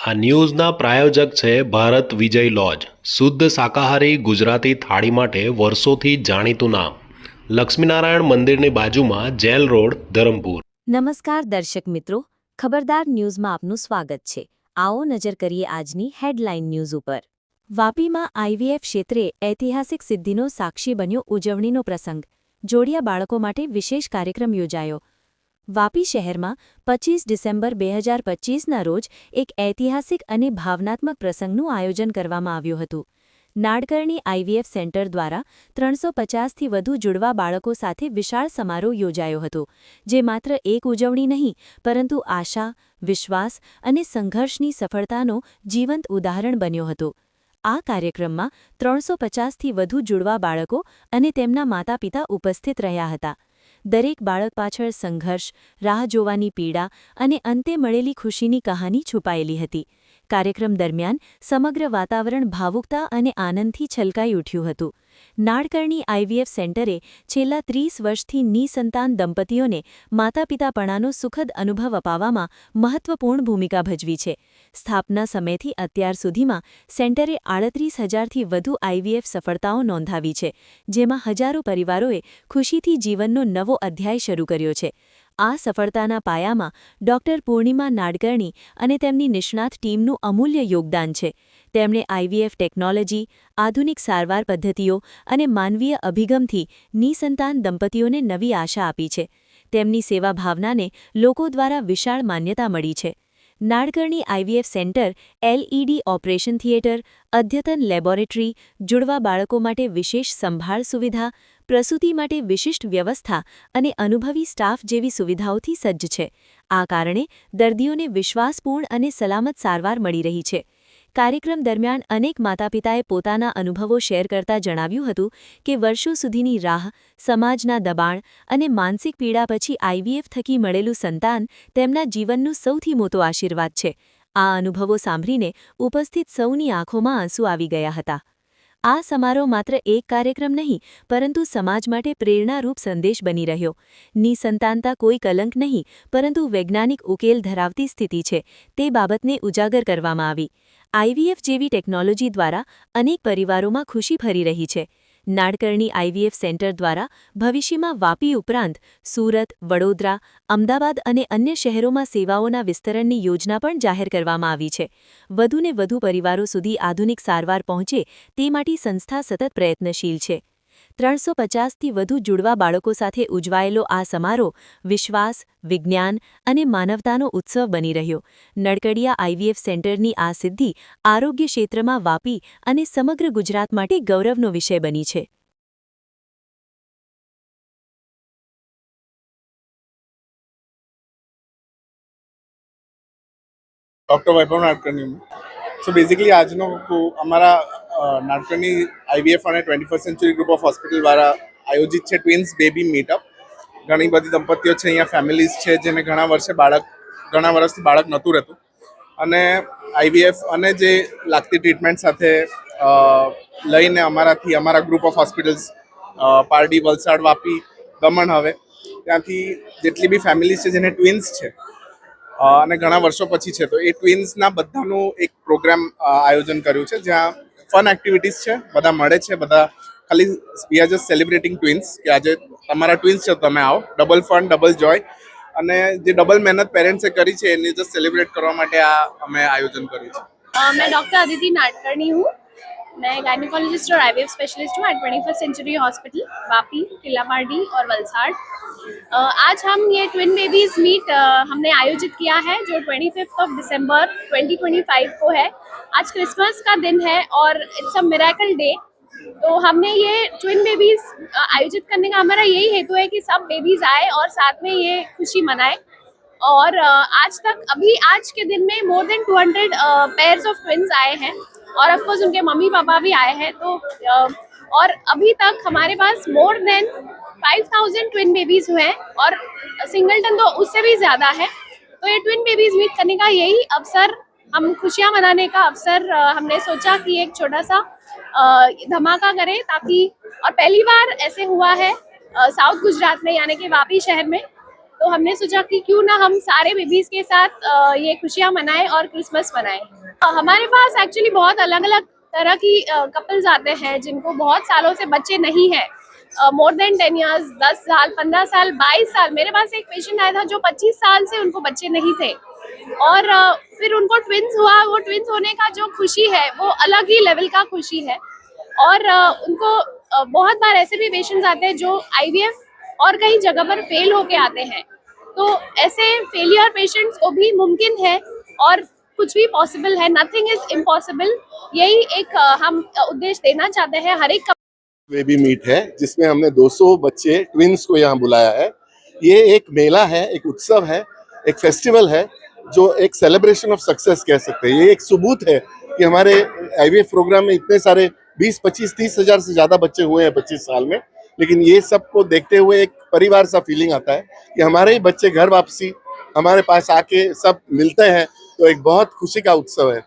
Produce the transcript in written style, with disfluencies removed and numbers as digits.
આ ન્યૂઝના પ્રાયોજક છે ભારત વિજય લોજ, શુદ્ધ શાકાહારી ગુજરાતી થાળી માટે વર્ષોથી જાણીતું નામ. લક્ષ્મીનારાયણ મંદિરની બાજુમાં જેલ રોડ, ધરમપુર. નમસ્કાર દર્શક મિત્રો, ખબરદાર ન્યૂઝમાં આપનું સ્વાગત છે. આવો નજર કરીએ આજની હેડલાઇન ન્યૂઝ ઉપર. વાપીમાં આઈવીએફ ક્ષેત્રે ઐતિહાસિક સિદ્ધિનો સાક્ષી બન્યો ઉજવણીનો પ્રસંગ. જોડિયા બાળકો માટે વિશેષ કાર્યક્રમ યોજાયો. વાપી શહેરમાં 25 ડિસેમ્બર 2025ના રોજ એક ઐતિહાસિક અને ભાવનાત્મક પ્રસંગનું આયોજન કરવામાં આવ્યું હતું. નાડકર્ણી આઈવીએફ સેન્ટર દ્વારા 350થી વધુ જુડવા બાળકો સાથે વિશાળ સમારોહ યોજાયો હતો, જે માત્ર એક ઉજવણી નહીં પરંતુ આશા, વિશ્વાસ અને સંઘર્ષની સફળતાનો જીવંત ઉદાહરણ બન્યો હતો. આ કાર્યક્રમમાં 350થી વધુ જુડવા બાળકો અને તેમના માતાપિતા ઉપસ્થિત રહ્યા હતા. દરેક બાળક પાછળ સંઘર્ષ, રાહ જોવાની પીડા અને અંતે મળેલી ખુશીની કહાની છુપાયેલી હતી. કાર્યક્રમ દરમિયાન સમગ્ર વાતાવરણ ભાવુકતા અને આનંદથી છલકાઈ ઉઠ્યું હતું. નાડકર્ણી આઈવીએફ સેન્ટરે છેલ્લા 30 વર્ષથી નિસંતાન દંપતીઓને માતાપિતાપણાનો સુખદ અનુભવ અપાવવામાં મહત્વપૂર્ણ ભૂમિકા ભજવી છે. સ્થાપના સમયથી અત્યાર સુધીમાં સેન્ટરે 38,000થી વધુ આઈવીએફ સફળતાઓ નોંધાવી છે, જેમાં હજારો પરિવારોએ ખુશીથી જીવનનો નવો અધ્યાય શરૂ કર્યો છે. આ સફળતાના પાયામાં ડોક્ટર પૂર્ણિમા નાડકર્ણી અને તેમની નિષ્ણાત ટીમનું અમૂલ્ય યોગદાન છે. તેમણે આઈવીએફ ટેકનોલોજી, આધુનિક સારવાર પદ્ધતિઓ અને માનવીય અભિગમથી નિસંતાન દંપતીઓને નવી આશા આપી છે. તેમની સેવા ભાવનાને લોકો દ્વારા વિશાળ માન્યતા મળી છે. Nadkarni IVF centre LED operation theatre, અદ્યતન લેબોરેટરી, જુડવા બાળકો માટે વિશેષ સંભાળ સુવિધા, પ્રસૂતિ માટે વિશિષ્ટ વ્યવસ્થા અને અનુભવી સ્ટાફ જેવી સુવિધાઓથી સજ્જ છે. આ કારણે દર્દીઓને વિશ્વાસપૂર્ણ અને સલામત સારવાર મળી રહી છે. કાર્યક્રમ દરમિયાન અનેક માતાપિતાએ પોતાના અનુભવો શેર કરતા જણાવ્યું હતું કે વર્ષો સુધીની રાહ, સમાજના દબાણ અને માનસિક પીડા પછી આઈવીએફ થકી મળેલું સંતાન તેમના જીવનનું સૌથી મોટો આશીર્વાદ છે. આ અનુભવો સાંભળીને ઉપસ્થિત સૌની આંખોમાં આંસુ આવી ગયા હતા. આ સમારોહ માત્ર એક કાર્યક્રમ નહીં પરંતુ સમાજ માટે પ્રેરણારૂપ સંદેશ બની રહ્યો. નિસંતાનતા કોઈ કલંક નહીં પરંતુ વૈજ્ઞાનિક ઉકેલ ધરાવતી સ્થિતિ છે, તે બાબતને ઉજાગર કરવામાં આવી. આઈવીએફ જેવી ટેકનોલોજી દ્વારા અનેક પરિવારોમાં ખુશી ફરી રહી છે. નાડકર્ણી આઈવીએફ સેન્ટર દ્વારા ભવિષ્યમાં વાપી ઉપરાંત સુરત, વડોદરા, અમદાવાદ અને અન્ય શહેરોમાં સેવાઓના વિસ્તરણની યોજના પણ જાહેર કરવામાં આવી છે. વધુને વધુ પરિવારો સુધી આધુનિક સારવાર પહોંચે તે માટે સંસ્થા સતત પ્રયત્નશીલ છે. 350થી વધુ જુડવા બાળકો સાથે ઉજવાયેલો આ સમારોહ વિશ્વાસ, વિજ્ઞાન અને માનવતાનો ઉત્સવ બની રહ્યો. નડકડિયા આઈવીએફ સેન્ટરની આ સિદ્ધિ આરોગ્ય ક્ષેત્રમાં વાપી અને સમગ્ર ગુજરાત માટે ગૌરવનો વિષય બની છે. डॉक्टर वैभव नाडकर्णी सो बेसिकली આજનો અમારા નાડકર્ણી આઈવીએફ અને 21st century group of hospital દ્વારા આયોજિત છે ટ્વિન્સ બેબી મીટઅપ. ઘણી બધી દંપતીઓ છે, અહીંયા ફેમિલીઝ છે જેને ઘણા વર્ષથી બાળક નહોતું રહેતું અને આઈવીએફ અને જે લાગતી ટ્રીટમેન્ટ સાથે લઈને અમારા group of hospitals Pardi, Valsad, Vapi, Daman, હવે ત્યાંથી જેટલી બી ફેમિલીઝ છે જેને ટ્વિન્સ છે અને ઘણા વર્ષો પછી છે, તો એ ટ્વિન્સના બધાનું એક પ્રોગ્રામ આયોજન કર્યું છે જ્યાં ફન એક્ટિવિટીઝ છે, બધા મળે છે, બધા ખાલી we are just celebrating twins કે આજે તમારા ટ્વિન્સ છે, તમે આવો. ડબલ ફન, ડબલ જોય અને જે ડબલ મહેનત પેરેન્ટ્સે કરી છે એની જસ્ટ સેલિબ્રેટ કરવા માટે આ અમે આયોજન કર્યું છે. मैं डॉक्टर अदिति नाडकर्णी हूँ. मैं गायनिकोलॉजिस्ट और आईवीएफ स्पेशलिस्ट हूँ एट 21st century hospital Vapi, Killapardi और वलसाड़. आज हम ये ट्विन बेबीज़ मीट हमने आयोजित किया है जो 25 ऑफ दिसंबर 2025 को है. आज क्रिसमस का दिन है और इट्स अ मिरेकल डे. तो हमने ये ट्विन बेबीज़ आयोजित करने का हमारा यही हेतु है कि सब बेबीज़ आए और साथ में ये खुशी मनाएं. और आज तक आज के दिन में more than 200 pairs of twins आए हैं और ऑफ कोर्स उनके मम्मी पापा भी आए हैं. तो और अभी तक हमारे पास मोर देन 5,000 ट्विन बेबीज हुए हैं और सिंगलटन तो उससे भी ज़्यादा है. तो ये ट्विन बेबीज मीट करने का यही अवसर, हम खुशियाँ मनाने का अवसर हमने सोचा कि एक छोटा सा धमाका करें ताकि, और पहली बार ऐसे हुआ है साउथ गुजरात में यानी कि वापी शहर में. तो हमने सोचा कि क्यों ना हम सारे बेबीज के साथ ये खुशियाँ मनाएं और क्रिसमस मनाएं। हमारे पास एक्चुअली बहुत अलग अलग तरह की कपल्स आते हैं जिनको बहुत सालों से बच्चे नहीं हैं, मोर देन 10 ईयर्स, 10 साल, 15 साल, 22 साल। मेरे पास एक पेशेंट आया था जो 25 साल से उनको बच्चे नहीं थे और फिर उनको ट्विंस हुआ। वो ट्विंस होने का जो खुशी है वो अलग ही लेवल का खुशी है। और उनको बहुत बार ऐसे भी पेशेंट्स आते हैं जो आईवीएफ और कई जगह पर फेल होके आते हैं, तो ऐसे फेलियर पेशेंट्स को भी मुमकिन है और कुछ भी पॉसिबल है, नथिंग इज इम्पॉसिबल। यही एक हम उद्देश्य देना चाहते हैं हर एक बेबी मीट है जिसमें हमने 200 बच्चे ट्विंस को यहाँ बुलाया है। ये एक मेला है, एक उत्सव है, एक फेस्टिवल है जो एक सेलिब्रेशन ऑफ सक्सेस कह सकते हैं। ये एक सबूत है कि हमारे आईवीएफ प्रोग्राम में इतने सारे 20, 25, 30 हजार से ज्यादा बच्चे हुए हैं 25 साल में, लेकिन ये सब को देखते हुए एक परिवार सा फीलिंग आता है कि हमारे ही बच्चे घर वापसी हमारे पास आके सब मिलते हैं, तो एक बहुत खुशी का उत्सव है।